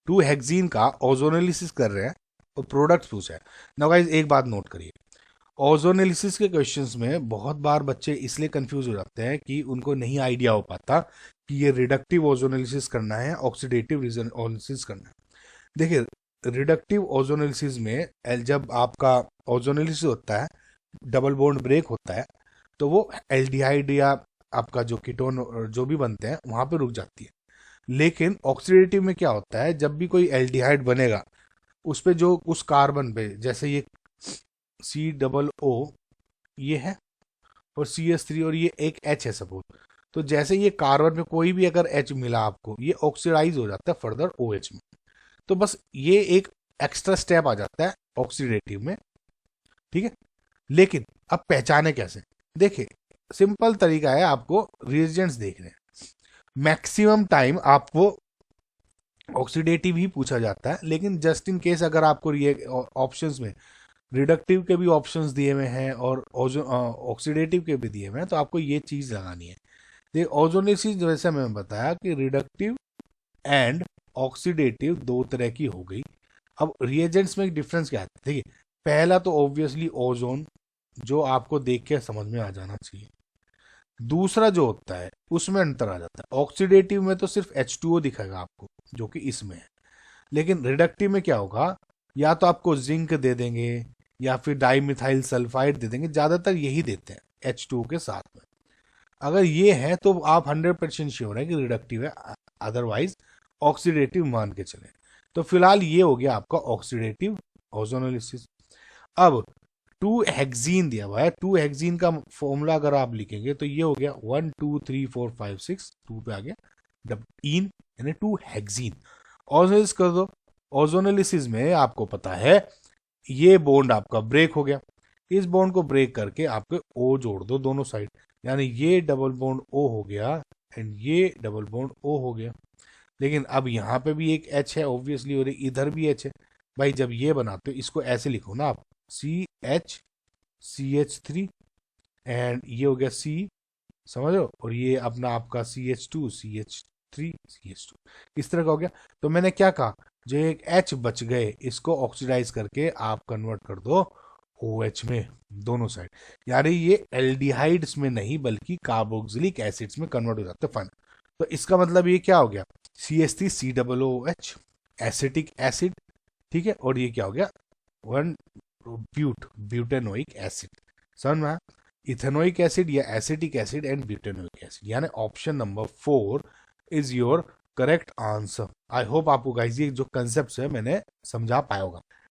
2 hexene का ozonolysis कर रहे हैं और प्रोडक्ट पूछा है। नाउ गाइस एक बात नोट करिए, ओजोनोलिसिस के क्वेश्चंस में बहुत बार बच्चे इसलिए कंफ्यूज हो जाते हैं कि उनको नहीं आइडिया हो पाता कि ये रिडक्टिव ओजोनोलिसिस करना है, ऑक्सीडेटिव ओजोनोलिसिस करना है। देखिए, रिडक्टिव ओजोनोलिसिस में जब आपका ओजोनोलिसिस होता है, डबल बॉन्ड ब्रेक होता है, तो वो एल्डिहाइड या आपका जो कीटोन जो भी बनते हैं वहां पे रुक जाती है। लेकिन ऑक्सीडेटिव में क्या होता है, जब भी कोई एल्डिहाइड बनेगा उस पे जो उस कार्बन पे, जैसे ये C O ये है और CH3 और ये एक H है सपोज, तो जैसे ये कार्बन में कोई भी अगर H मिला आपको, ये ऑक्सीडाइज हो जाता है फर्दर OH में। तो बस ये एक एक्स्ट्रा स्टेप आ जाता है ऑक्सीडेटिव में, ठीक है। लेकिन अब पहचाने कैसे, देखिए सिंपल तरीका है, आपको रिएजेंट्स देखने हैं। मैक्सिमम टाइम आपको ऑक्सीडेटिव ही पूछा जाता है, लेकिन जस्ट इन केस अगर आपको ये ऑप्शंस में रिडक्टिव के भी ऑप्शंस दिए हुए हैं और ऑक्सीडेटिव के भी दिए हुए हैं, तो आपको ये चीज लगानी है। देखिए ओजोनेसिस जैसे मैंने बताया कि रिडक्टिव एंड ऑक्सीडेटिव दो तरह की हो गई। अब रिएजेंट्स में एक डिफरेंस क्या है, देखिए पहला तो ऑब्वियसली ओजोन, जो आपको देख के समझ में आ जाना चाहिए। दूसरा जो होता है उसमें अंतर आ जाता है, ऑक्सीडेटिव में तो सिर्फ H2O दिखेगा आपको, जो कि इसमें है। लेकिन रिडक्टिव में क्या होगा, या तो आपको जिंक दे देंगे या फिर डाइमिथाइल सल्फाइड दे देंगे, ज्यादातर यही देते हैं H2O के साथ में। अगर ये है तो आप 100% श्योर है कि रिडक्टिव है, अदरवाइज ऑक्सीडेटिव मान के चले। तो फिलहाल ये हो गया आपका ऑक्सीडेटिव ओजोनोलिसिस। अब 2 हेक्सीन दिया हुआ है, 2 हेक्सीन का फॉर्मूला अगर आप लिखेंगे तो ये हो गया 1 2 3 4 5 6, 2 पे आ गया इन, यानी 2 हेक्सीन। ओजोनोलिसिस कर दो, ओजोनोलिसिस में आपको पता है ये बॉन्ड आपका ब्रेक हो गया, इस बॉन्ड को ब्रेक करके आपके O जोड़ दो दोनों साइड, यानी ये डबल बॉन्ड O हो गया एंड ये डबल बॉन्ड O हो गया। लेकिन अब यहाँ पे भी एक H है ऑब्वियसली और इधर भी H है। भाई जब ये बनाते हो इसको ऐसे लिखो ना आप, CH CH3 एंड ये हो गया C, समझो, और ये अपना आपका CH2 CH3 CH2, इस तरह का हो गया। तो मैंने क्या कहा, जो एक H बच गए इसको ऑक्सीडाइज करके आप कन्वर्ट कर दो OH में दोनों साइड, यानी ये एल्डिहाइड्स में नहीं बल्कि कार्बोक्सिलिक एसिड्स में कन्वर्ट हो जाते हैं फन। तो इसका मतलब ये क्या हो गया, CH3 COOH एसिटिक एसिड, ठीक है, और ये क्या हो गया, वन ब्यूटेनोइक एसिड। समझ में, इथेनोइक एसिड या acetic acid and butanoic acid, यानी option number 4 is your correct answer. I hope आपको गाइस ये जो कंसेप्ट है मैंने समझा पाया होगा।